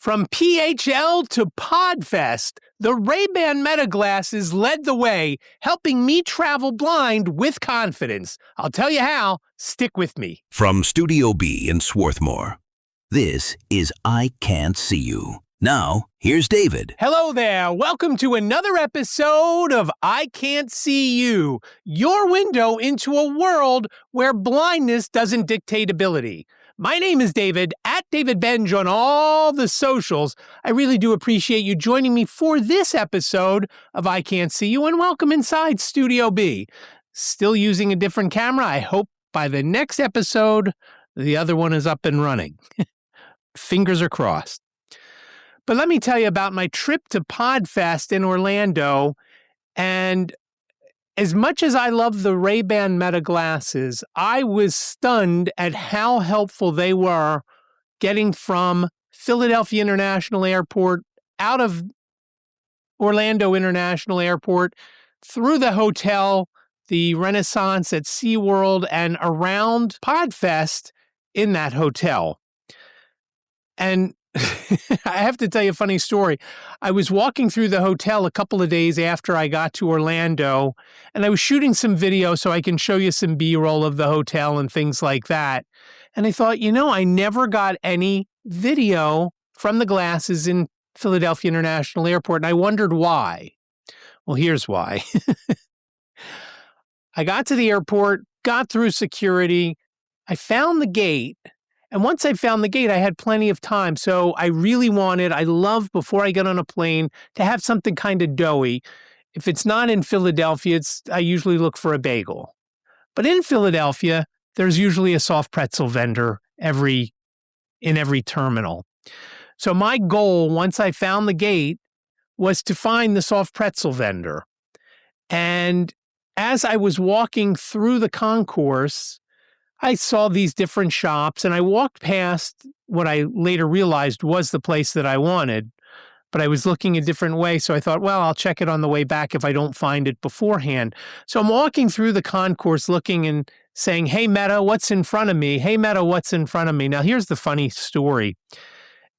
From PHL to Podfest, the Ray-Ban Meta glasses led the way, helping me travel blind with confidence. I'll tell you how. Stick with me. From Studio B in Swarthmore, this is I Can't See You. Now, here's David. Hello there. Welcome to another episode of I Can't See You, your window into a world where blindness doesn't dictate ability. My name is David, at David Benj on all the socials. I really do appreciate you joining me for this episode of I Can't See You, and welcome inside Studio B. Still using a different camera. I hope by the next episode, the other one is up and running. Fingers are crossed. But let me tell you about my trip to Podfest in Orlando. And as much as I love the Ray-Ban Meta glasses, I was stunned at how helpful they were getting from Philadelphia International Airport, out of Orlando International Airport, through the hotel, the Renaissance at SeaWorld, and around Podfest in that hotel. And I have to tell you a funny story. I was walking through the hotel a couple of days after I got to Orlando, and I was shooting some video so I can show you some B-roll of the hotel and things like that. And I thought, I never got any video from the glasses in Philadelphia International Airport, and I wondered why. Well, here's why. I got to the airport, got through security, I found the gate. And once I found the gate, I had plenty of time. So I love before I get on a plane to have something kind of doughy. If it's not in Philadelphia, I usually look for a bagel. But in Philadelphia, there's usually a soft pretzel vendor in every terminal. So my goal, once I found the gate, was to find the soft pretzel vendor. And as I was walking through the concourse, I saw these different shops, and I walked past what I later realized was the place that I wanted, but I was looking a different way, so I thought, well, I'll check it on the way back if I don't find it beforehand. So I'm walking through the concourse looking and saying, hey, Meta, what's in front of me? Hey, Meta, what's in front of me? Now, here's the funny story.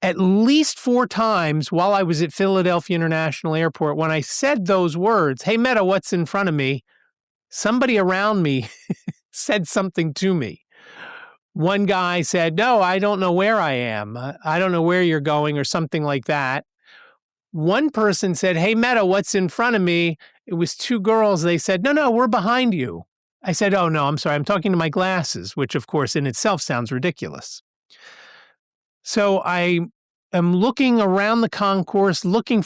At least 4 times while I was at Philadelphia International Airport, when I said those words, hey, Meta, what's in front of me? Somebody around me said something to me. One guy said, no, I don't know where I am. I don't know where you're going, or something like that. One person said, hey, Meta, what's in front of me? It was 2 girls. They said, no, we're behind you. I said, oh, no, I'm sorry. I'm talking to my glasses, which, of course, in itself sounds ridiculous. So I am looking around the concourse, looking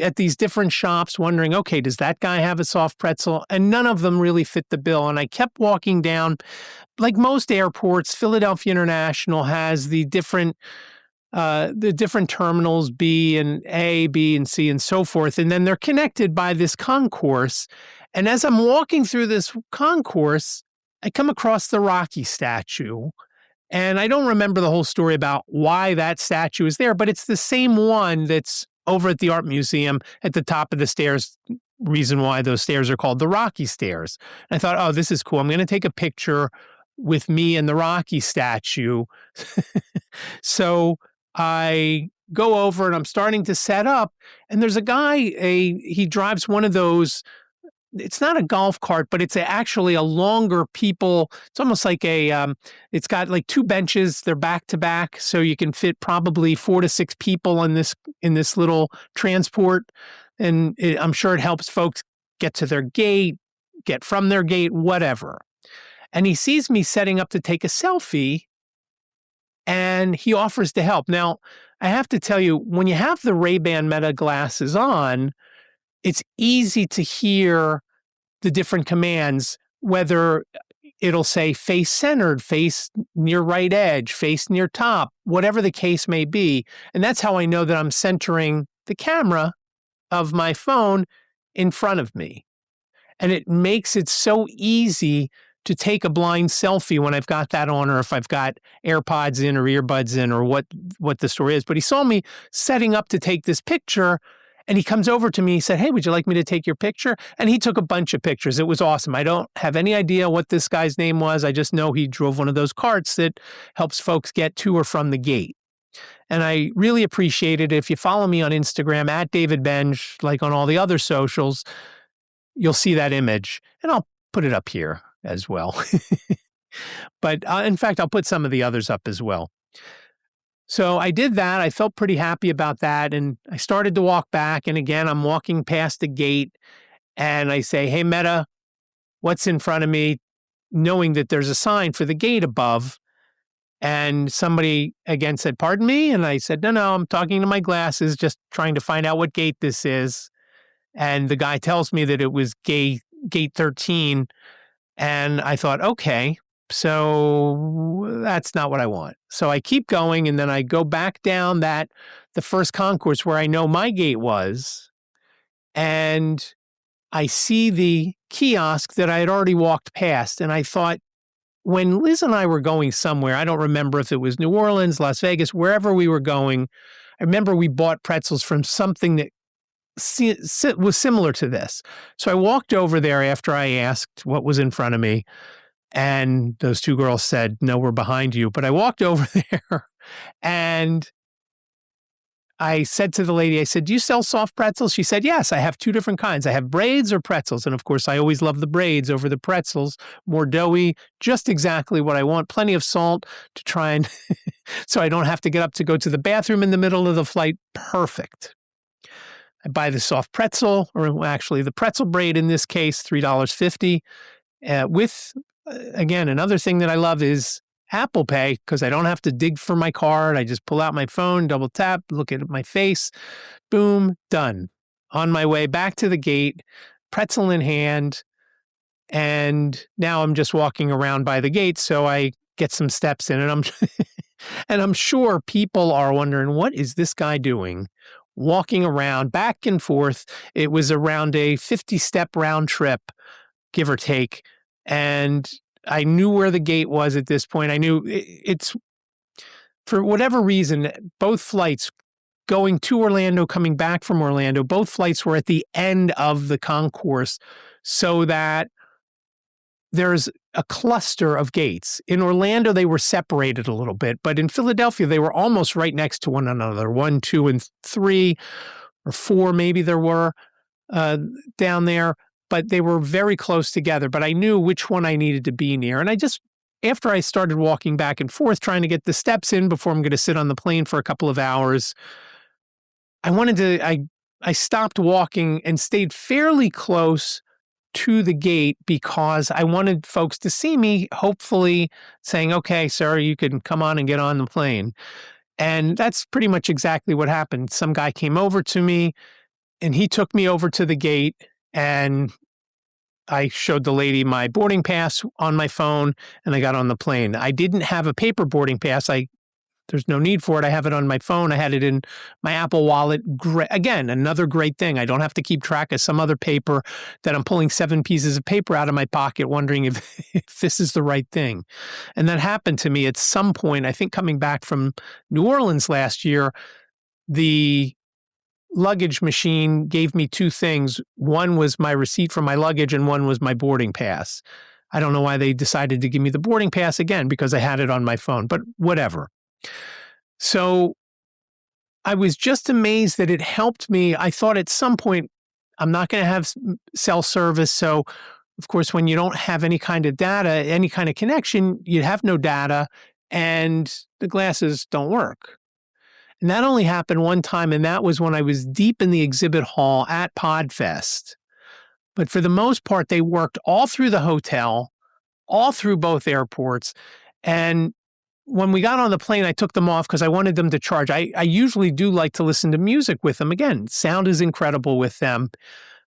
at these different shops, wondering, okay, does that guy have a soft pretzel? And none of them really fit the bill. And I kept walking down. Like most airports, Philadelphia International has the different terminals, B and A, B and C, and so forth. And then they're connected by this concourse. And as I'm walking through this concourse, I come across the Rocky statue. And I don't remember the whole story about why that statue is there, but it's the same one that's over at the Art Museum at the top of the stairs. Reason why those stairs are called the Rocky Stairs. And I thought, oh, this is cool. I'm going to take a picture with me and the Rocky statue. So I go over and I'm starting to set up. And there's a guy, he drives one of those. It's not a golf cart, but it's actually a longer people. It's almost like it's got like 2 benches. They're back to back. So you can fit probably 4 to 6 people in this little transport. And I'm sure it helps folks get to their gate, get from their gate, whatever. And he sees me setting up to take a selfie, and he offers to help. Now, I have to tell you, when you have the Ray-Ban Meta glasses on, it's easy to hear the different commands, whether it'll say face centered, face near right edge, face near top, whatever the case may be. And that's how I know that I'm centering the camera of my phone in front of me. And it makes it so easy to take a blind selfie when I've got that on, or if I've got AirPods in or earbuds in, or what the story is. But he saw me setting up to take this picture, and he comes over to me. He said, hey, would you like me to take your picture? And he took a bunch of pictures. It was awesome. I don't have any idea what this guy's name was. I just know he drove one of those carts that helps folks get to or from the gate. And I really appreciate it. If you follow me on Instagram at David Benj, like on all the other socials, you'll see that image. And I'll put it up here as well. But in fact, I'll put some of the others up as well. So I did that. I felt pretty happy about that. And I started to walk back. And again, I'm walking past the gate and I say, hey, Meta, what's in front of me? Knowing that there's a sign for the gate above. And somebody again said, pardon me? And I said, no, I'm talking to my glasses, just trying to find out what gate this is. And the guy tells me that it was gate 13. And I thought, okay, so that's not what I want. So I keep going, and then I go back down the first concourse where I know my gate was, and I see the kiosk that I had already walked past. And I thought, when Liz and I were going somewhere, I don't remember if it was New Orleans, Las Vegas, wherever we were going, I remember we bought pretzels from something that was similar to this. So I walked over there after I asked what was in front of me, and those two girls said, no, we're behind you. But I walked over there and I said to the lady, I said, do you sell soft pretzels? She said, yes, I have two different kinds. I have braids or pretzels. And of course, I always love the braids over the pretzels, more doughy, just exactly what I want. Plenty of salt to try and, so I don't have to get up to go to the bathroom in the middle of the flight. Perfect. I buy the soft pretzel, or actually the pretzel braid in this case, $3.50. With, again, another thing that I love is Apple Pay, because I don't have to dig for my card. I just pull out my phone, double tap, look at my face, boom, done. On my way back to the gate, pretzel in hand, and now I'm just walking around by the gate, so I get some steps in, and I'm sure people are wondering, what is this guy doing? Walking around back and forth. It was around a 50-step round trip, give or take, and I knew where the gate was at this point. I knew it's, for whatever reason, both flights going to Orlando, coming back from Orlando, both flights were at the end of the concourse so that there's a cluster of gates. In Orlando, they were separated a little bit, but in Philadelphia, they were almost right next to one another. 1, 2, and 3, or 4 maybe there were down there. But they were very close together, but I knew which one I needed to be near. And after I started walking back and forth, trying to get the steps in before I'm going to sit on the plane for a couple of hours, I stopped walking and stayed fairly close to the gate because I wanted folks to see me, hopefully saying, okay, sir, you can come on and get on the plane. And that's pretty much exactly what happened. Some guy came over to me and he took me over to the gate. And I showed the lady my boarding pass on my phone, and I got on the plane. I didn't have a paper boarding pass. There's no need for it. I have it on my phone. I had it in my Apple Wallet. Again, another great thing. I don't have to keep track of some other paper that I'm pulling 7 pieces of paper out of my pocket, wondering if this is the right thing. And that happened to me at some point. I think coming back from New Orleans last year, the luggage machine gave me 2 things. One was my receipt for my luggage, and one was my boarding pass. I don't know why they decided to give me the boarding pass again, because I had it on my phone, but whatever. So I was just amazed that it helped me. I thought at some point, I'm not going to have cell service. So of course, when you don't have any kind of data, any kind of connection, you have no data and the glasses don't work. And that only happened one time, and that was when I was deep in the exhibit hall at Podfest. But for the most part, they worked all through the hotel, all through both airports. And when we got on the plane, I took them off because I wanted them to charge. I usually do like to listen to music with them. Again, sound is incredible with them.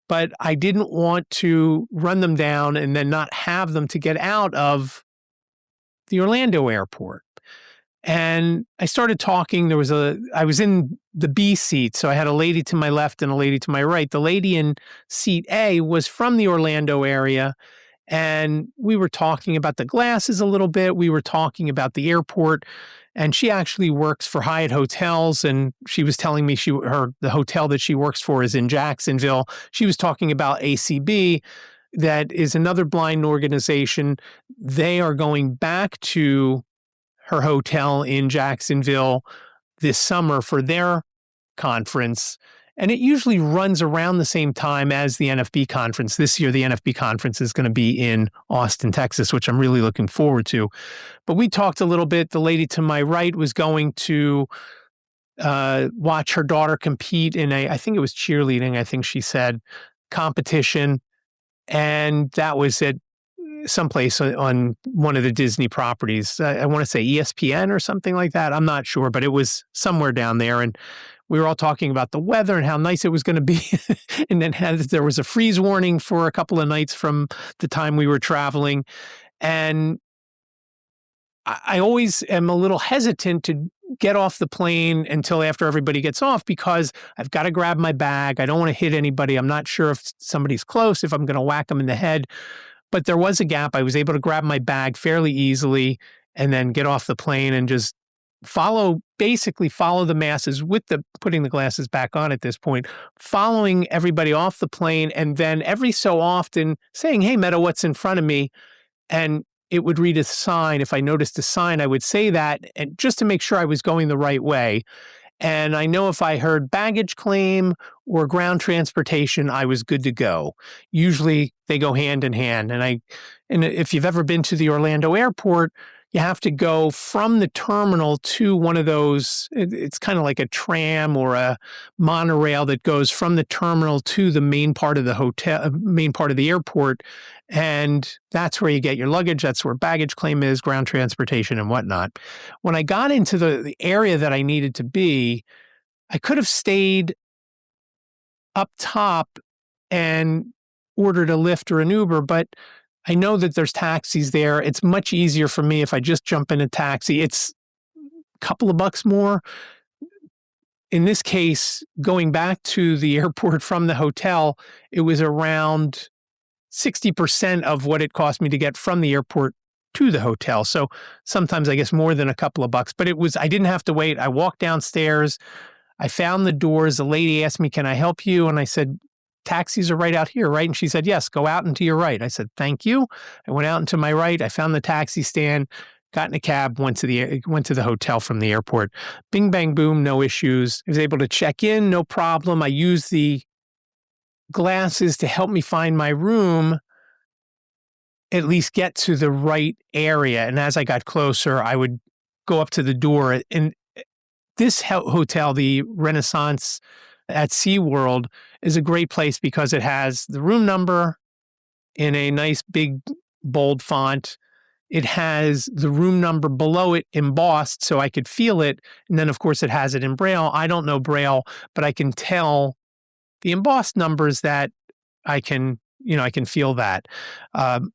But I didn't want to run them down and then not have them to get out of the Orlando airport. And I started talking. I was in the B seat, so I had a lady to my left and a lady to my right. The lady in seat A was from the Orlando area, and we were talking about the glasses a little bit. We were talking about the airport, and she actually works for Hyatt Hotels, and she was telling me the hotel that she works for is in Jacksonville. She was talking about ACB, that is another blind organization. They are going back to her hotel in Jacksonville this summer for their conference. And it usually runs around the same time as the NFB conference. This year, the NFB conference is going to be in Austin, Texas, which I'm really looking forward to. But we talked a little bit. The lady to my right was going to watch her daughter compete in I think it was cheerleading, I think she said, competition. And that was at someplace on one of the Disney properties. I want to say ESPN or something like that. I'm not sure, but it was somewhere down there. And we were all talking about the weather and how nice it was going to be. And then there was a freeze warning for a couple of nights from the time we were traveling. And I always am a little hesitant to get off the plane until after everybody gets off because I've got to grab my bag. I don't want to hit anybody. I'm not sure if somebody's close, if I'm going to whack them in the head. But there was a gap. I was able to grab my bag fairly easily and then get off the plane and just basically follow the masses with putting the glasses back on at this point, following everybody off the plane, and then every so often saying, "Hey, Meadow, what's in front of me?" And it would read a sign. If I noticed a sign, I would say that, and just to make sure I was going the right way. And I know if I heard baggage claim or ground transportation, I was good to go. Usually they go hand in hand. And if you've ever been to the Orlando airport, you have to go from the terminal to one of those, it's kind of like a tram or a monorail that goes from the terminal to the main part of the hotel, main part of the airport. And that's where you get your luggage. That's where baggage claim is, ground transportation and whatnot. When I got into the area that I needed to be, I could have stayed up top and ordered a Lyft or an Uber, but I know that there's taxis there. It's much easier for me if I just jump in a taxi. It's a couple of bucks more. In this case, going back to the airport from the hotel, it was around 60% of what it cost me to get from the airport to the hotel. So sometimes I guess more than a couple of bucks, but I didn't have to wait. I walked downstairs. I found the doors. The lady asked me, "Can I help you?" And I said, "Taxis are right out here, right?" And she said, "Yes, go out and to your right." I said, "Thank you." I went out and to my right. I found the taxi stand, got in a cab, went to the hotel from the airport. Bing, bang, boom, no issues. I was able to check in, no problem. I used the glasses to help me find my room, at least get to the right area. And as I got closer, I would go up to the door. And this hotel, the Renaissance at SeaWorld, is a great place because it has the room number in a nice big bold font. It has the room number below it embossed so I could feel it. And then, of course, it has it in Braille. I don't know Braille, but I can tell the embossed numbers that I can feel that.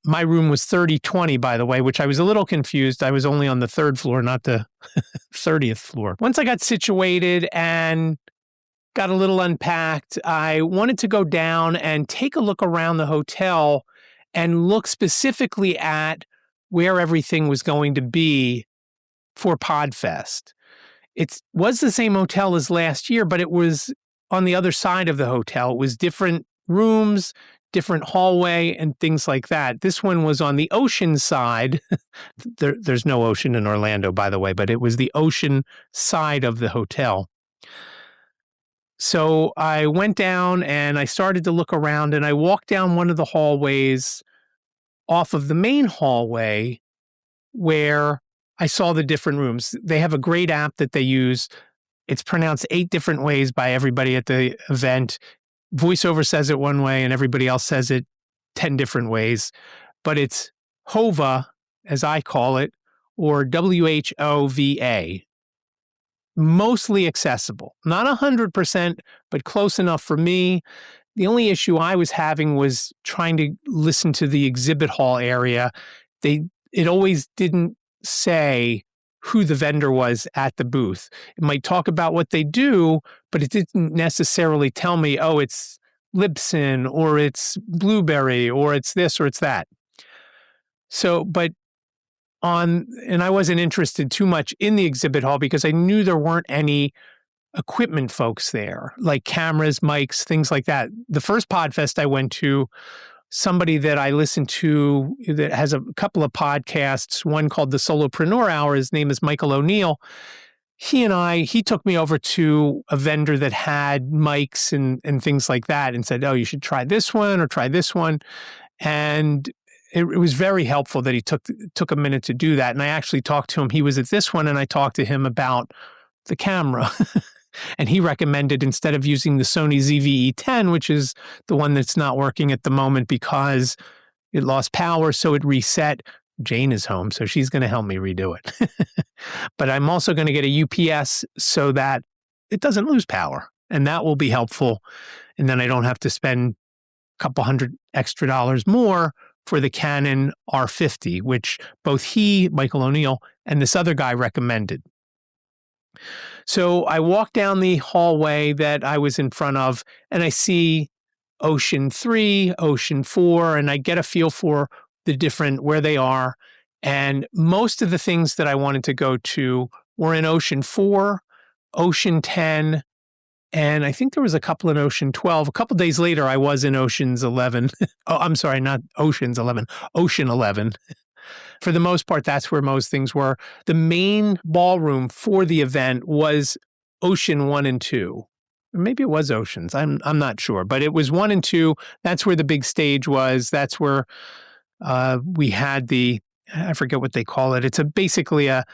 My room was 3020, by the way, which I was a little confused. I was only on the third floor, not the 30th floor. Once I got situated and got a little unpacked, I wanted to go down and take a look around the hotel and look specifically at where everything was going to be for Podfest. It was the same hotel as last year, but it was on the other side of the hotel. It was different rooms, different hallway, and things like that. This one was on the ocean side. There's no ocean in Orlando, by the way, but it was the ocean side of the hotel. So I went down and I started to look around, and I walked down one of the hallways off of the main hallway where I saw the different rooms. They have a great app that they use. It's pronounced 8 different ways by everybody at the event. VoiceOver says it one way and everybody else says it 10 different ways. But it's HOVA, as I call it, or WHOVA. Mostly accessible. Not 100%, but close enough for me. The only issue I was having was trying to listen to the exhibit hall area. It always didn't say who the vendor was at the booth. It might talk about what they do, but it didn't necessarily tell me, oh, it's Libsyn, or it's Blueberry, or it's this, or it's that. So, and I wasn't interested too much in the exhibit hall because I knew there weren't any equipment folks there, like cameras, mics, things like that. The first Podfest I went to, somebody that I listened to that has a couple of podcasts, one called the Solopreneur Hour, his name is Michael O'Neill. he took me over to a vendor that had mics and things like that and said, oh, you should try this one or try this one. And it was very helpful that he took a minute to do that. And I actually talked to him. He was at this one, and I talked to him about the camera. And he recommended, instead of using the Sony ZV-E10, which is the one that's not working at the moment because it lost power, so it reset. Jane is home, so she's going to help me redo it. But I'm also going to get a UPS so that it doesn't lose power. And that will be helpful. And then I don't have to spend a couple $100 extra more for the Canon R50, which both he, Michael O'Neill, and this other guy recommended. So I walk down the hallway that I was in front of, and I see Ocean 3, Ocean 4, and I get a feel for the different, where they are. And most of the things that I wanted to go to were in Ocean 4, Ocean 10, and I think there was a couple in Ocean 12. A couple days later, I was in Ocean's 11. Oh, I'm sorry, not Ocean's 11, Ocean 11. For the most part, that's where most things were. The main ballroom for the event was Ocean 1 and 2. Or maybe it was Oceans. I'm not sure. But it was 1 and 2. That's where the big stage was. That's where we had I forget what they call it. It's basically a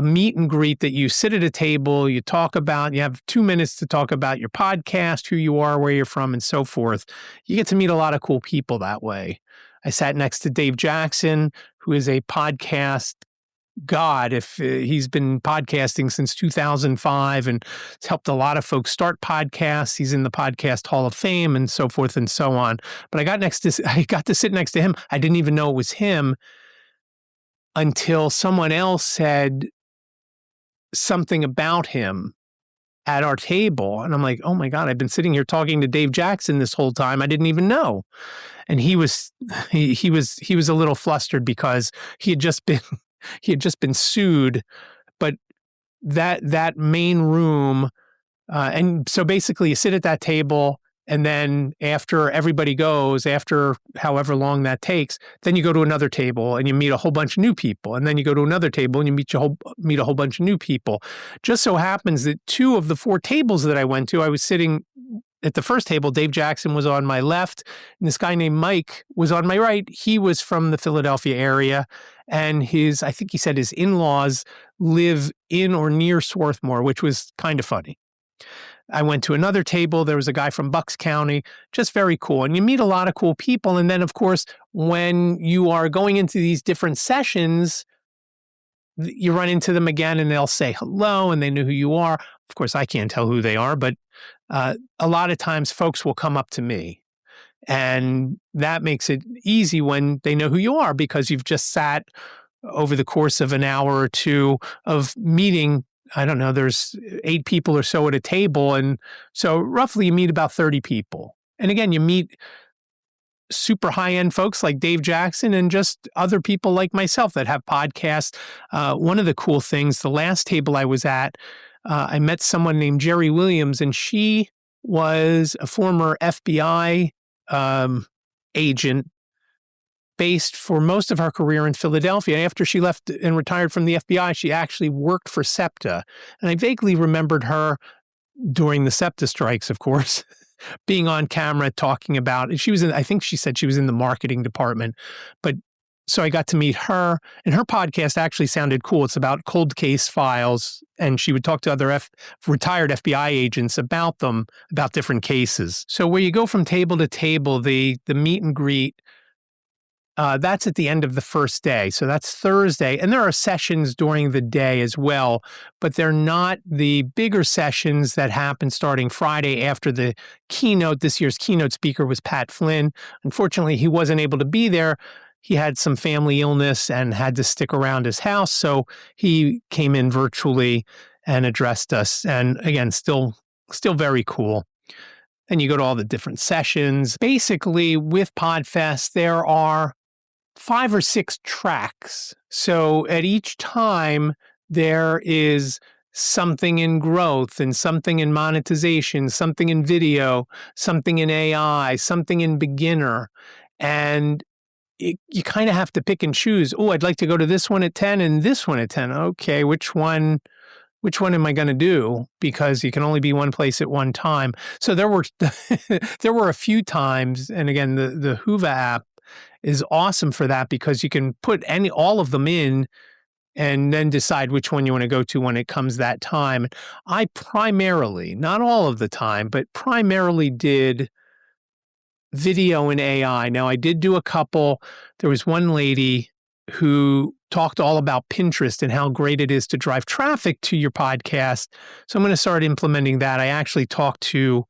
meet and greet that you sit at a table, you talk about, you have 2 minutes to talk about your podcast, who you are, where you're from, and so forth. You get to meet a lot of cool people that way. I sat next to Dave Jackson, who is a podcast god. If he's been podcasting since 2005 and has helped a lot of folks start podcasts. He's in the Podcast Hall of Fame and so forth and so on. But I got to sit next to him. I didn't even know it was him until someone else said something about him at our table. And I'm like, oh my God, I've been sitting here talking to Dave Jackson this whole time. I didn't even know. And he was a little flustered because he had just been sued. But that main room, and so basically you sit at that table, and then after everybody goes, after however long that takes, then you go to another table and you meet a whole bunch of new people. And then you go to another table and you meet a whole bunch of new people. Just so happens that 2 of the 4 tables that I went to, I was sitting at the first table. Dave Jackson was on my left, and this guy named Mike was on my right. He was from the Philadelphia area, and I think he said his in-laws live in or near Swarthmore, which was kind of funny. I went to another table. There was a guy from Bucks County, just very cool. And you meet a lot of cool people. And then, of course, when you are going into these different sessions, you run into them again and they'll say hello and they know who you are. Of course, I can't tell who they are, but a lot of times folks will come up to me. And that makes it easy when they know who you are, because you've just sat over the course of an hour or 2 of meeting. I don't know, there's 8 people or so at a table. And so roughly you meet about 30 people. And again, you meet super high-end folks like Dave Jackson and just other people like myself that have podcasts. One of the cool things, the last table I was at, I met someone named Jerry Williams, and she was a former FBI agent based for most of her career in Philadelphia. After she left and retired from the FBI, she actually worked for SEPTA. And I vaguely remembered her during the SEPTA strikes, of course, being on camera talking about, I think she said she was in the marketing department. But so I got to meet her, and her podcast actually sounded cool. It's about cold case files, and she would talk to other retired FBI agents about them, about different cases. So where you go from table to table, the meet and greet, that's at the end of the first day. So that's Thursday. And there are sessions during the day as well, but they're not the bigger sessions that happen starting Friday after the keynote. This year's keynote speaker was Pat Flynn. Unfortunately, he wasn't able to be there. He had some family illness and had to stick around his house. So he came in virtually and addressed us. And again, still very cool. And you go to all the different sessions. Basically, with Podfest, there are 5 or 6 tracks. So at each time, there is something in growth and something in monetization, something in video, something in AI, something in beginner. And you kind of have to pick and choose. Oh, I'd like to go to this one at 10 and this one at 10. Okay, which one which one am I going to do? Because you can only be one place at one time. So there were there were a few times, and again, the Whova app is awesome for that because you can put all of them in and then decide which one you want to go to when it comes that time. I primarily, not all of the time, but primarily did video and AI. Now, I did do a couple. There was one lady who talked all about Pinterest and how great it is to drive traffic to your podcast. So I'm going to start implementing that. I actually talked to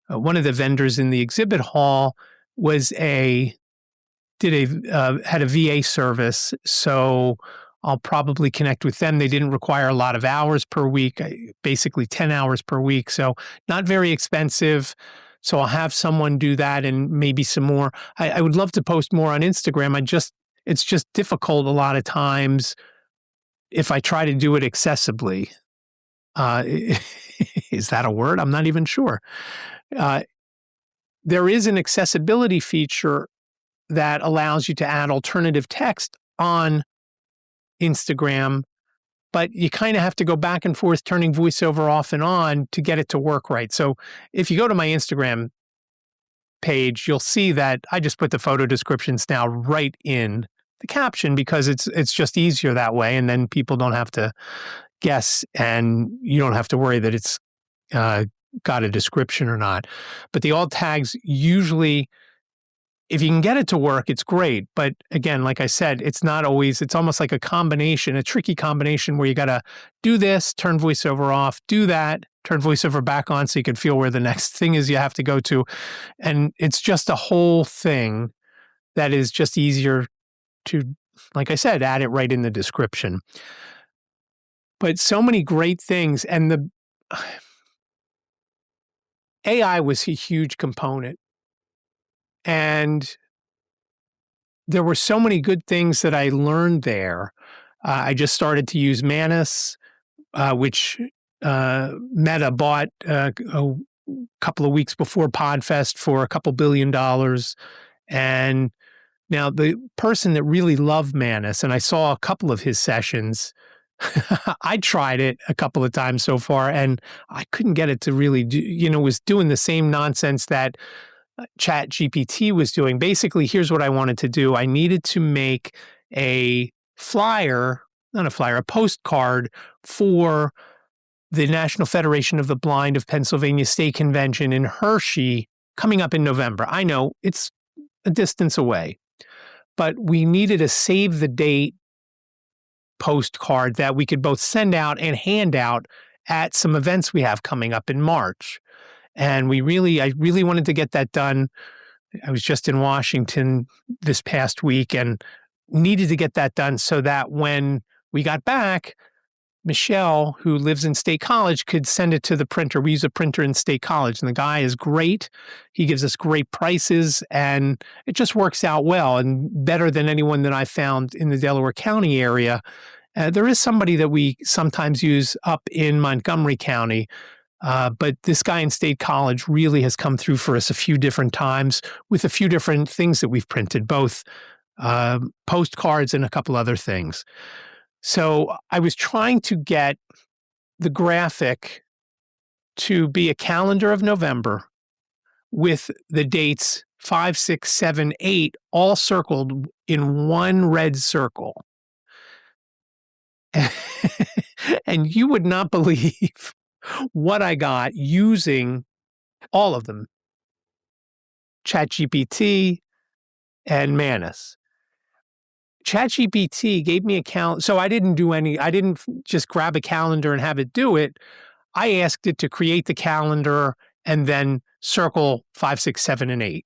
one of the vendors in the exhibit hall had a VA service. So I'll probably connect with them. They didn't require a lot of hours per week, basically 10 hours per week. So not very expensive. So I'll have someone do that and maybe some more. I would love to post more on Instagram. It's just difficult a lot of times if I try to do it accessibly. Is that a word? I'm not even sure. There is an accessibility feature that allows you to add alternative text on Instagram, but you kind of have to go back and forth turning voiceover off and on to get it to work right. So if you go to my Instagram page, you'll see that I just put the photo descriptions now right in the caption because it's just easier that way. And then people don't have to guess and you don't have to worry that it's got a description or not. But the alt tags usually, if you can get it to work, it's great. But again, like I said, it's not always, it's almost like a tricky combination where you got to do this, turn voiceover off, do that, turn voiceover back on so you can feel where the next thing is you have to go to. And it's just a whole thing that is just easier to, like I said, add it right in the description. But so many great things. And the AI was a huge component. And there were so many good things that I learned there. I just started to use Manus, which Meta bought a couple of weeks before Podfest for a couple $2 billion. And now the person that really loved Manus, and I saw a couple of his sessions, I tried it a couple of times so far, and I couldn't get it to really do, was doing the same nonsense that ChatGPT was doing. Basically, here's what I wanted to do. I needed to make a postcard for the National Federation of the Blind of Pennsylvania State Convention in Hershey coming up in November. I know it's a distance away, but we needed a save the date postcard that we could both send out and hand out at some events we have coming up in March. And I really wanted to get that done. I was just in Washington this past week and needed to get that done so that when we got back, Michelle, who lives in State College, could send it to the printer. We use a printer in State College, and the guy is great. He gives us great prices, and it just works out well and better than anyone that I found in the Delaware County area. There is somebody that we sometimes use up in Montgomery County, but this guy in State College really has come through for us a few different times with a few different things that we've printed, both postcards and a couple other things. So I was trying to get the graphic to be a calendar of November with the dates 5, 6, 7, 8 all circled in one red circle. And you would not believe what I got using all of them, ChatGPT and Manus. ChatGPT gave me a calendar. So I didn't just grab a calendar and have it do it. I asked it to create the calendar and then circle 5, 6, 7, and 8.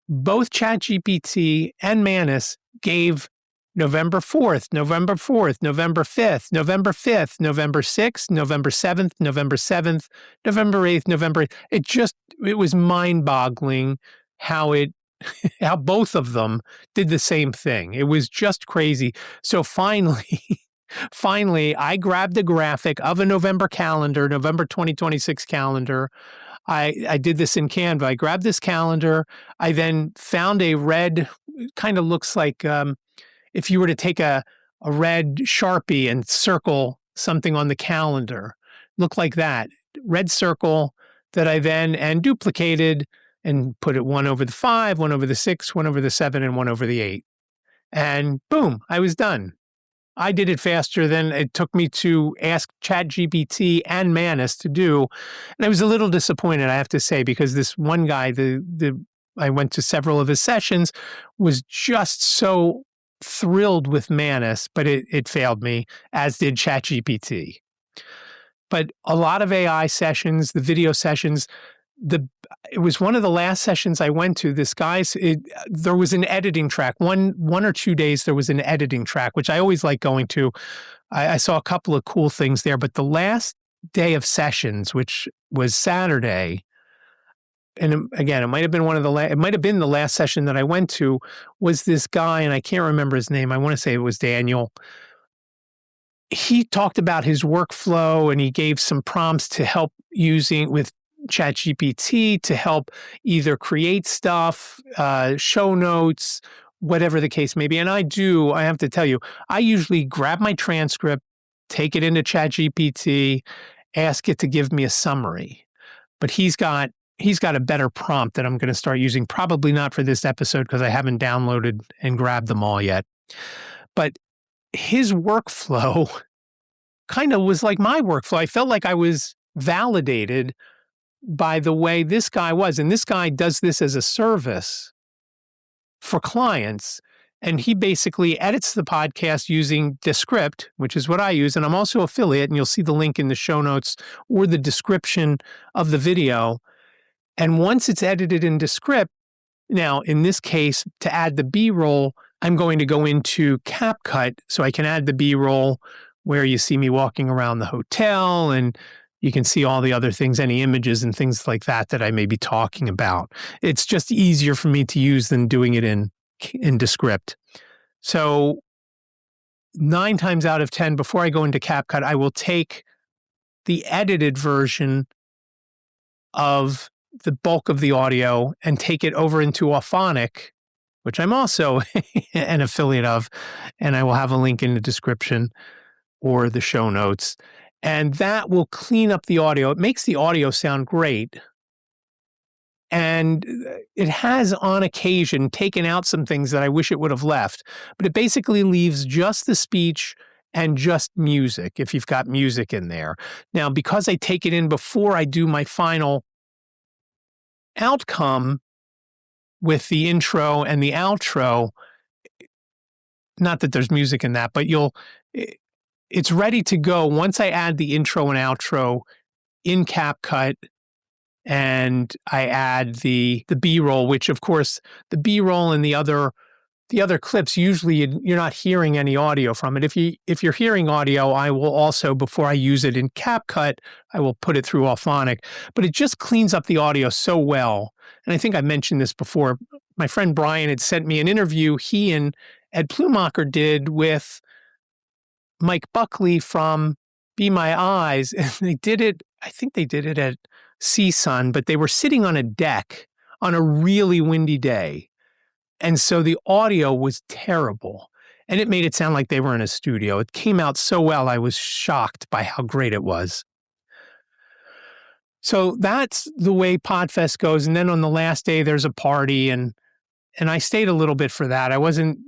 Both ChatGPT and Manus gave November 4th, November 4th, November 5th, November 5th, November 6th, November 7th, November 7th, November 8th, November 8th. It was mind-boggling how both of them did the same thing. It was just crazy. So finally, I grabbed a graphic of a November calendar, November 2026 calendar. I did this in Canva. I grabbed this calendar. I then found a red, kind of looks like if you were to take a red Sharpie and circle something on the calendar. Looked like that. Red circle that I then and duplicated and put it one over the 5, one over the 6, one over the 7, and one over the 8. And boom, I was done. I did it faster than it took me to ask ChatGPT and Manus to do. And I was a little disappointed, I have to say, because this one guy, I went to several of his sessions, was just so thrilled with Manus, but it failed me, as did ChatGPT. But a lot of AI sessions, the video sessions, it was one of the last sessions I went to. There was an editing track. One or 2 days there was an editing track, which I always like going to. I saw a couple of cool things there, but the last day of sessions, which was Saturday, and again, it might have been the last session that I went to, was this guy, and I can't remember his name. I want to say it was Daniel. He talked about his workflow and he gave some prompts to help using with ChatGPT to help either create stuff, show notes, whatever the case may be. And I have to tell you, I usually grab my transcript, take it into ChatGPT, ask it to give me a summary. But he's got a better prompt that I'm going to start using, probably not for this episode because I haven't downloaded and grabbed them all yet. But his workflow kind of was like my workflow. I felt like I was validated by the way this guy was. And this guy does this as a service for clients. And he basically edits the podcast using Descript, which is what I use. And I'm also affiliate, and you'll see the link in the show notes or the description of the video. And once it's edited in Descript, now in this case, to add the B-roll, I'm going to go into CapCut so I can add the B-roll where you see me walking around the hotel and you can see all the other things, any images and things like that I may be talking about. It's just easier for me to use than doing it in Descript. So 9 times out of 10, before I go into CapCut, I will take the edited version of the bulk of the audio and take it over into Auphonic, which I'm also an affiliate of, and I will have a link in the description or the show notes. And that will clean up the audio. It makes the audio sound great. And it has, on occasion, taken out some things that I wish it would have left. But it basically leaves just the speech and just music, if you've got music in there. Now, because I take it in before I do my final outcome with the intro and the outro, not that there's music in that, but it's ready to go once I add the intro and outro in CapCut and I add the B-roll, which of course the B-roll and the other clips, usually you're not hearing any audio from it. If you're hearing audio, I will also, before I use it in CapCut, I will put it through Auphonic. But it just cleans up the audio so well. And I think I mentioned this before. My friend Brian had sent me an interview he and Ed Plumacher did with Mike Buckley from Be My Eyes. And they did it, I think they did it at CSUN, but they were sitting on a deck on a really windy day. And so the audio was terrible. And it made it sound like they were in a studio. It came out so well, I was shocked by how great it was. So that's the way Podfest goes. And then on the last day, there's a party. And I stayed a little bit for that. I wasn't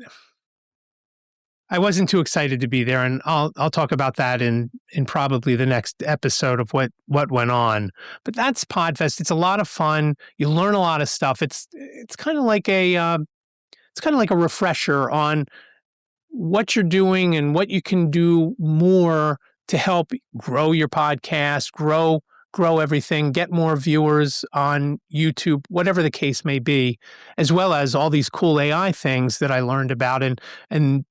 too excited to be there. And I'll talk about that in probably the next episode of what went on. But that's Podfest. It's a lot of fun. You learn a lot of stuff. It's kind of like a refresher on what you're doing and what you can do more to help grow your podcast, grow everything, get more viewers on YouTube, whatever the case may be, as well as all these cool AI things that I learned about. And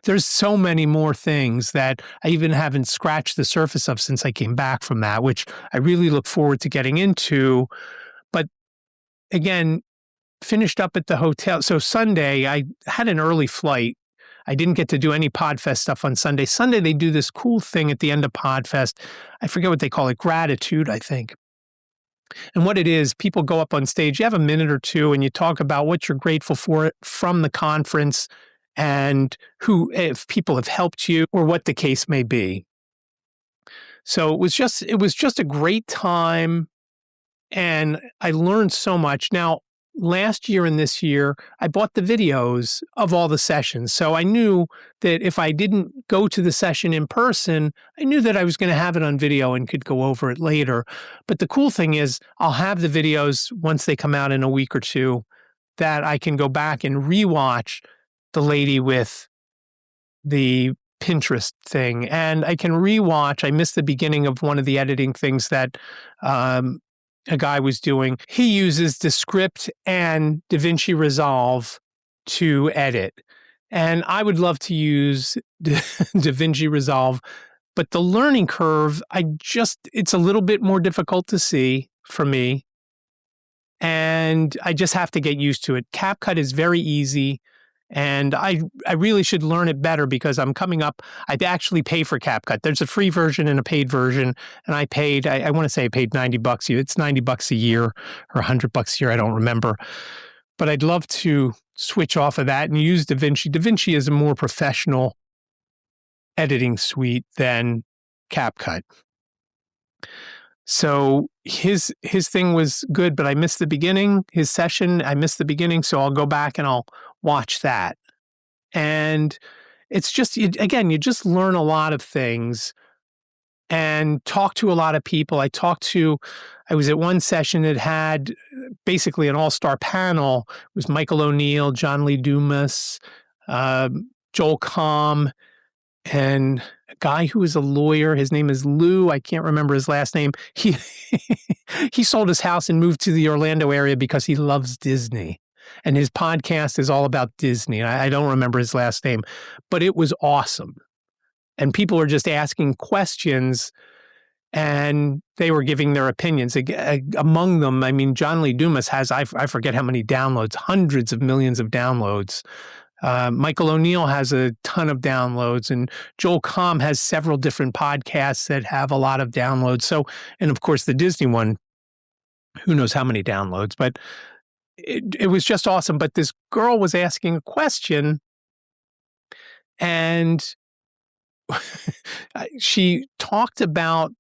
there's so many more things that I even haven't scratched the surface of since I came back from that, which I really look forward to getting into. But again, finished up at the hotel. So Sunday, I had an early flight. I didn't get to do any Podfest stuff on Sunday. Sunday, they do this cool thing at the end of Podfest. I forget what they call it, gratitude, I think. And what it is, people go up on stage, you have a minute or two, and you talk about what you're grateful for from the conference and if people have helped you or what the case may be. So it was just a great time, and I learned so much. Now, last year and this year, I bought the videos of all the sessions. So I knew that if I didn't go to the session in person, I knew that I was going to have it on video and could go over it later. But the cool thing is, I'll have the videos once they come out in a week or two that I can go back and rewatch the lady with the Pinterest thing. And I can rewatch. I missed the beginning of one of the editing things that a guy was doing. He uses Descript and DaVinci Resolve to edit. And I would love to use DaVinci Resolve, but the learning curve, it's a little bit more difficult to see for me. And I just have to get used to it. CapCut is very easy. And I really should learn it better because I'm coming up. I actually pay for CapCut. There's a free version and a paid version. And I paid, I want to say I paid $90. It's $90 a year or $100 a year. I don't remember. But I'd love to switch off of that and use DaVinci. DaVinci is a more professional editing suite than CapCut. So his thing was good, but I missed the beginning. His session, I missed the beginning. So I'll go back and I'll watch that. And it's just, again, you just learn a lot of things and talk to a lot of people. I was at one session that had basically an all-star panel. It was Michael O'Neill, John Lee Dumas, Joel Comm, and a guy who is a lawyer. His name is Lou. I can't remember his last name. He sold his house and moved to the Orlando area because he loves Disney. And his podcast is all about Disney. I don't remember his last name, but it was awesome. And people were just asking questions and they were giving their opinions. Among them, I mean, John Lee Dumas has, I forget how many downloads, hundreds of millions of downloads. Michael O'Neill has a ton of downloads, and Joel Comm has several different podcasts that have a lot of downloads. So, and of course, the Disney one, who knows how many downloads, but it was just awesome. But this girl was asking a question, and she talked about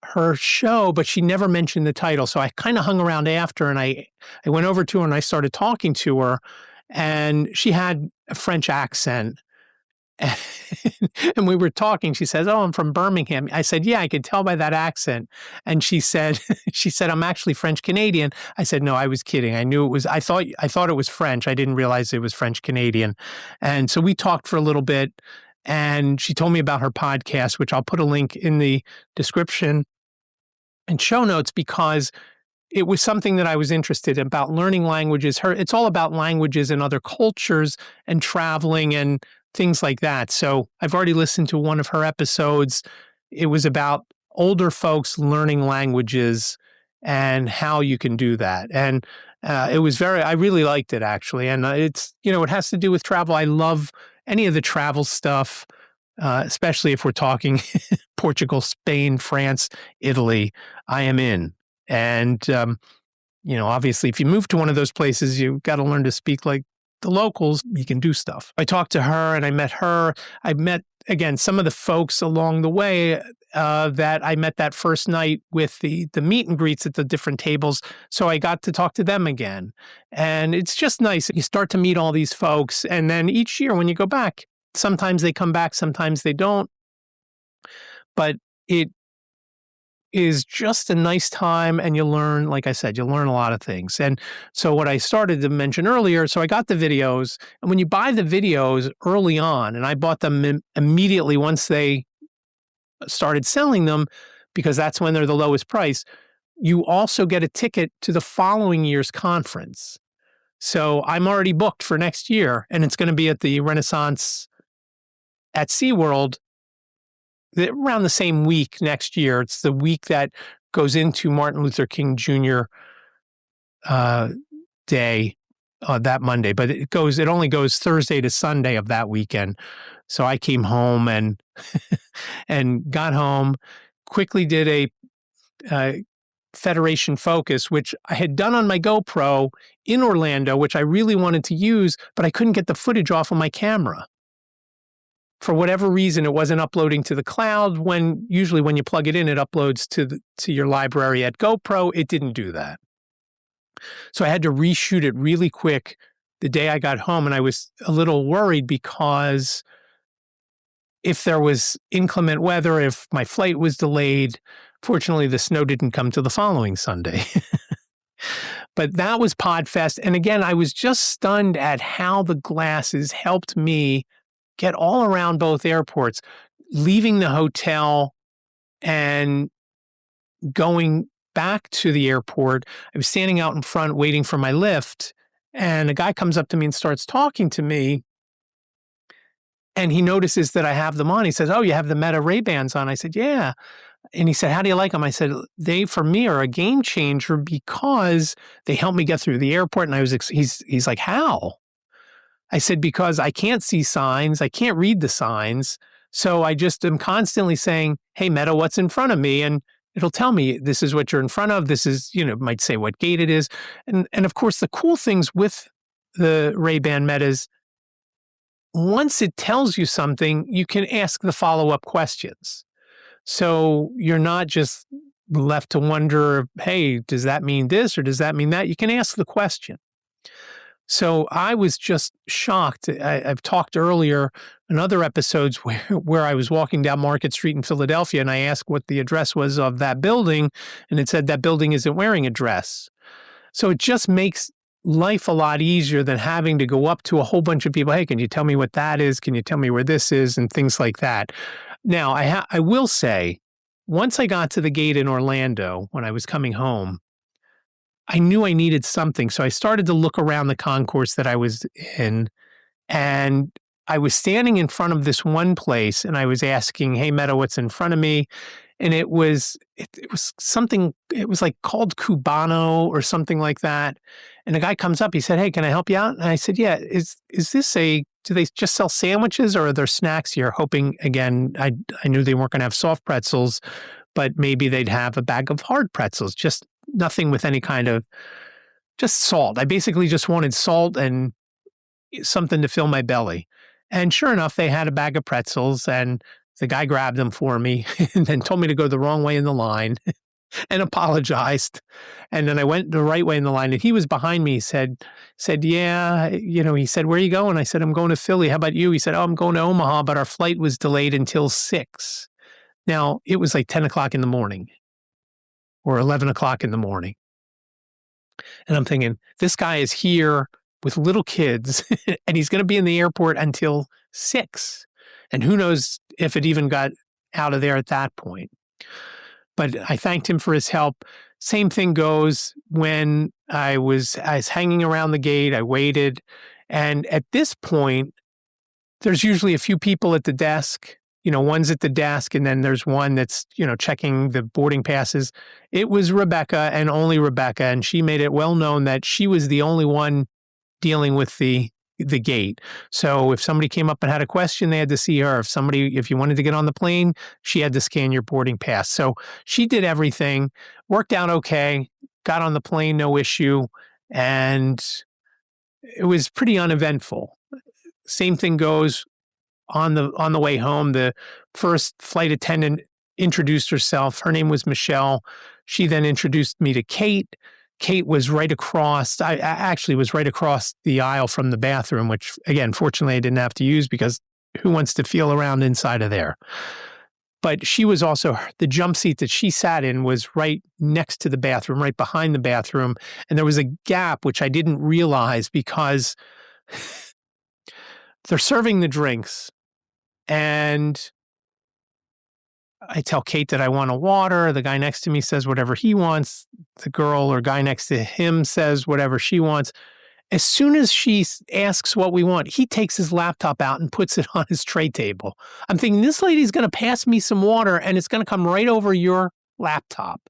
her show, but she never mentioned the title. So I kind of hung around after, and I went over to her and I started talking to her, and she had a French accent. And we were talking. She says, "Oh, I'm from Birmingham." I said, "Yeah, I could tell by that accent." And she said, "I'm actually French Canadian." I said, "No, I was kidding. I knew it was. I thought it was French. I didn't realize it was French Canadian." And so we talked for a little bit, and she told me about her podcast, which I'll put a link in the description and show notes because it was something that I was interested in about learning languages. It's all about languages and other cultures and traveling and things like that. So I've already listened to one of her episodes. It was about older folks learning languages and how you can do that. And I really liked it actually. And it has to do with travel. I love any of the travel stuff, especially if we're talking Portugal, Spain, France, Italy. I am in. And, obviously, if you move to one of those places, you've got to learn to speak like the locals. You can do stuff. I talked to her and I met her. I met, again, some of the folks along the way that I met that first night with the meet and greets at the different tables. So I got to talk to them again. And it's just nice. You start to meet all these folks. And then each year when you go back, sometimes they come back, sometimes they don't. But it is just a nice time, and you learn, like I said, you learn a lot of things. And so what I started to mention earlier, so I got the videos, and when you buy the videos early on, and I bought them immediately once they started selling them, because that's when they're the lowest price, you also get a ticket to the following year's conference. So I'm already booked for next year, and it's going to be at the Renaissance at SeaWorld around the same week next year. It's the week that goes into Martin Luther King Jr. Day, that Monday, but it only goes Thursday to Sunday of that weekend. So I came home and got home, quickly did a Federation Focus, which I had done on my GoPro in Orlando, which I really wanted to use, but I couldn't get the footage off of my camera. for whatever reason, it wasn't uploading to the cloud. Usually when you plug it in, it uploads to your library at GoPro. It didn't do that. So I had to reshoot it really quick the day I got home. And I was a little worried because if there was inclement weather, if my flight was delayed, fortunately, the snow didn't come till the following Sunday. But that was Podfest. And again, I was just stunned at how the glasses helped me get all around both airports, leaving the hotel and going back to the airport. I was standing out in front waiting for my lift, and a guy comes up to me and starts talking to me. And he notices that I have them on. He says, "Oh, you have the Meta Ray-Bans on." I said, "Yeah." And he said, "How do you like them?" I said, "They, for me, are a game changer because they help me get through the airport." And he's like, "How?" I said, "Because I can't see signs. I can't read the signs. So I just am constantly saying, 'Hey, Meta, what's in front of me?' And it'll tell me, this is what you're in front of. This is, might say what gate it is." And of course, the cool things with the Ray-Ban Metas, once it tells you something, you can ask the follow-up questions. So you're not just left to wonder, hey, does that mean this or does that mean that? You can ask the question. So I was just shocked. I've talked earlier in other episodes where I was walking down Market Street in Philadelphia and I asked what the address was of that building, and it said that building isn't wearing a dress. So it just makes life a lot easier than having to go up to a whole bunch of people. "Hey, can you tell me what that is? Can you tell me where this is?" And things like that. Now, I will say, once I got to the gate in Orlando, when I was coming home, I knew I needed something. So I started to look around the concourse that I was in, and I was standing in front of this one place and I was asking, "Hey, Meta, what's in front of me?" And it was something, it was like called Cubano or something like that. And the guy comes up, he said, "Hey, can I help you out?" And I said, "Yeah, is this do they just sell sandwiches or are there snacks here?" Hoping, again, I knew they weren't going to have soft pretzels, but maybe they'd have a bag of hard pretzels, just nothing with any kind of, just salt. I basically just wanted salt and something to fill my belly. And sure enough, they had a bag of pretzels and the guy grabbed them for me and then told me to go the wrong way in the line and apologized. And then I went the right way in the line and he was behind me. He said, "Yeah," he said, "Where are you going?" I said, "I'm going to Philly. How about you?" He said, "Oh, I'm going to Omaha, but our flight was delayed until 6. Now, it was like 10 o'clock in the morning or 11 o'clock in the morning. And I'm thinking, this guy is here with little kids and he's going to be in the airport until 6. And who knows if it even got out of there at that point. But I thanked him for his help. Same thing goes when I was hanging around the gate. I waited. And at this point, there's usually a few people at the desk. One's at the desk and then there's one that's, checking the boarding passes. It was Rebecca and only Rebecca. And she made it well known that she was the only one dealing with the gate. So if somebody came up and had a question, they had to see her. If you wanted to get on the plane, she had to scan your boarding pass. So she did everything, worked out okay, got on the plane, no issue. And it was pretty uneventful. Same thing goes on the way home. The first flight attendant introduced herself. Her name was Michelle. She then introduced me to Kate. Kate was right across. I actually was right across the aisle from the bathroom, which, again, fortunately I didn't have to use because who wants to feel around inside of there? But she was also, the jump seat that she sat in was right next to the bathroom, right behind the bathroom. And there was a gap, which I didn't realize because they're serving the drinks. And I tell Kate that I want a water. The guy next to me says whatever he wants. The girl or guy next to him says whatever she wants. As soon as she asks what we want, he takes his laptop out and puts it on his tray table. I'm thinking, this lady's going to pass me some water and it's going to come right over your laptop.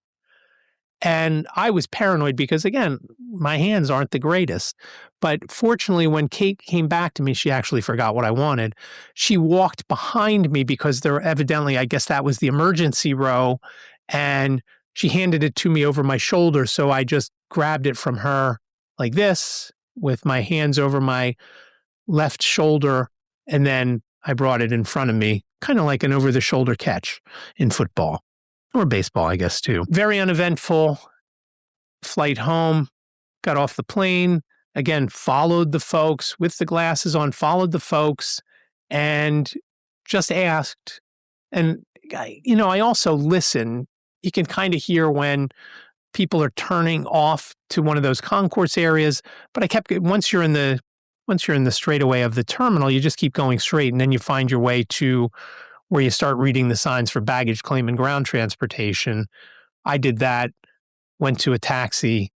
And I was paranoid because, again, my hands aren't the greatest. But fortunately, when Kate came back to me, she actually forgot what I wanted. She walked behind me because there evidently, I guess that was the emergency row, and she handed it to me over my shoulder. So I just grabbed it from her like this with my hands over my left shoulder. And then I brought it in front of me, kind of like an over-the-shoulder catch in football or baseball, I guess, too. Very uneventful flight home, got off the plane, again, followed the folks with the glasses on, followed the folks, and just asked. And, I also listen. You can kind of hear when people are turning off to one of those concourse areas, but I kept, once you're in the straightaway of the terminal, you just keep going straight, and then you find your way to where you start reading the signs for baggage claim and ground transportation. I did that, went to a taxi,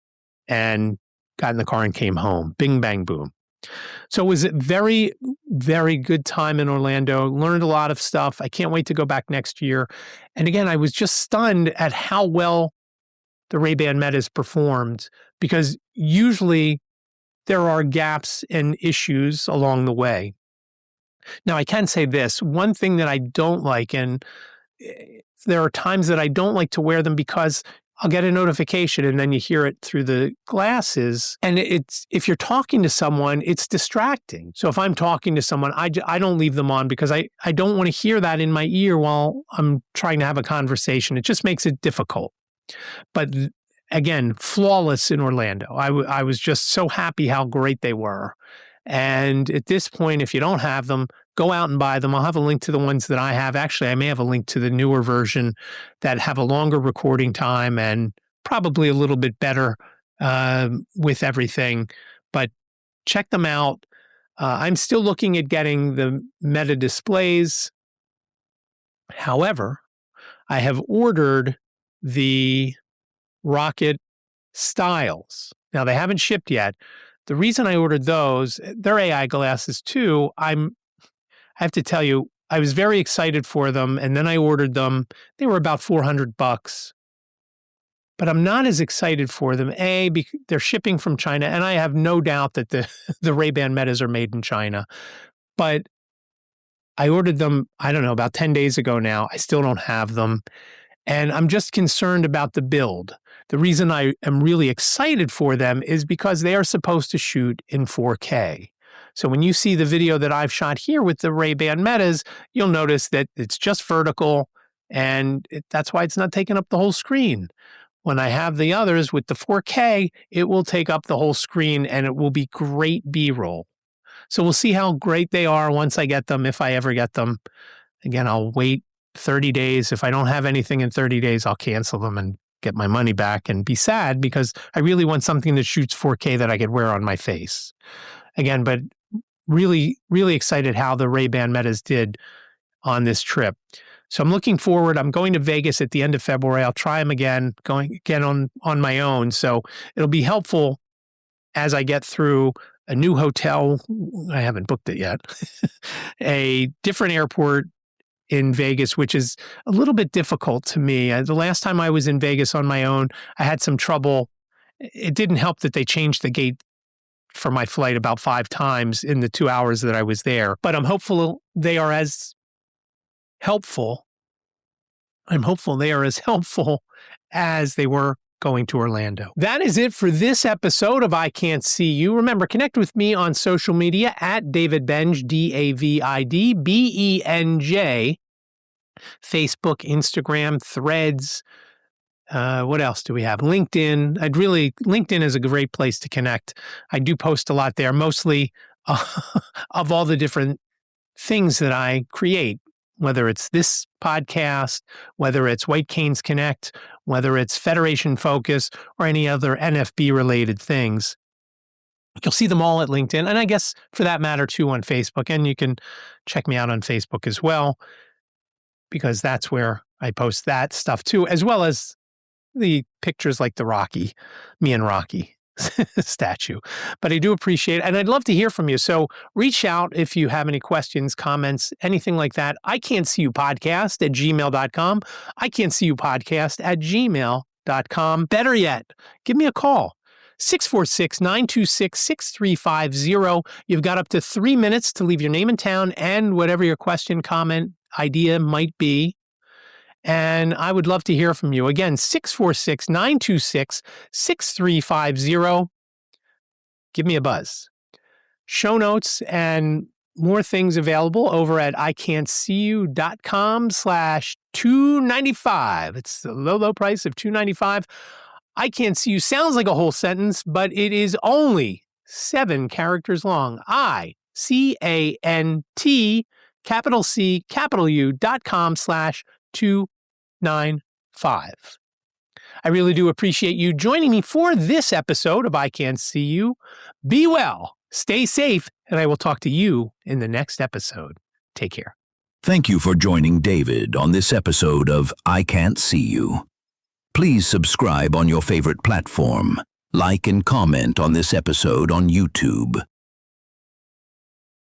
and got in the car and came home. Bing, bang, boom. So it was a very, very good time in Orlando. Learned a lot of stuff. I can't wait to go back next year. And again, I was just stunned at how well the Ray-Ban Metas performed, because usually there are gaps and issues along the way. Now, I can say this. One thing that I don't like, and there are times that I don't like to wear them because I'll get a notification and then you hear it through the glasses. And if you're talking to someone, it's distracting. So if I'm talking to someone, I don't leave them on because I don't want to hear that in my ear while I'm trying to have a conversation. It just makes it difficult. But again, flawless in Orlando. I was just so happy how great they were. And at this point, if you don't have them, go out and buy them. I'll have a link to the ones that I have. Actually, I may have a link to the newer version that have a longer recording time and probably a little bit better with everything. But check them out. I'm still looking at getting the Meta displays. However, I have ordered the Rocket styles. Now, they haven't shipped yet. The reason I ordered those, they're AI glasses too. I have to tell you, I was very excited for them, and then I ordered them. They were about $400. But I'm not as excited for them. Because they're shipping from China, and I have no doubt that the Ray-Ban Metas are made in China. But I ordered them, I don't know, about 10 days ago now. I still don't have them. And I'm just concerned about the build. The reason I am really excited for them is because they are supposed to shoot in 4K. So when you see the video that I've shot here with the Ray-Ban Metas, you'll notice that it's just vertical, and that's why it's not taking up the whole screen. When I have the others with the 4K, it will take up the whole screen, and it will be great B-roll. So we'll see how great they are once I get them, if I ever get them. Again, I'll wait 30 days. If I don't have anything in 30 days, I'll cancel them and get my money back and be sad, because I really want something that shoots 4K that I could wear on my face. Again, but really, really excited how the Ray-Ban Metas did on this trip. So I'm looking forward. I'm going to Vegas at the end of February. I'll try them again, going again on my own. So it'll be helpful as I get through a new hotel. I haven't booked it yet. A different airport in Vegas, which is a little bit difficult to me. The last time I was in Vegas on my own, I had some trouble. It didn't help that they changed the gate for my flight about 5 times in the 2 hours that I was there. But I'm hopeful they are as helpful. I'm hopeful they are as helpful as they were going to Orlando. That is it for this episode of I Can't See You. Remember, connect with me on social media at David Benj, DavidBenj, Facebook, Instagram, Threads. What else do we have? LinkedIn. LinkedIn is a great place to connect. I do post a lot there, mostly of all the different things that I create, whether it's this podcast, whether it's White Canes Connect, whether it's Federation Focus, or any other NFB-related things. You'll see them all at LinkedIn, and I guess for that matter, too, on Facebook. And you can check me out on Facebook as well, because that's where I post that stuff, too, as well as the pictures like the Rocky, me and Rocky statue. But I do appreciate it, and I'd love to hear from you. So reach out if you have any questions, comments, anything like that. I can't see you podcast at gmail.com. I can't see you podcast at gmail.com. Better yet, give me a call. 646-926-6350. You've got up to 3 minutes to leave your name and town and whatever your question, comment, idea might be. And I would love to hear from you. Again, 646-926-6350. Give me a buzz. Show notes and more things available over at ican'tseeyou.com/295. It's the low price of $295. I Can't See You sounds like a whole sentence, but it is only 7 characters long. ICANT, capital C, capital U.com/295. I really do appreciate you joining me for this episode of I Can't See You. Be well, stay safe, and I will talk to you in the next episode. Take care. Thank you for joining David on this episode of I Can't See You. Please subscribe on your favorite platform. Like and comment on this episode on YouTube.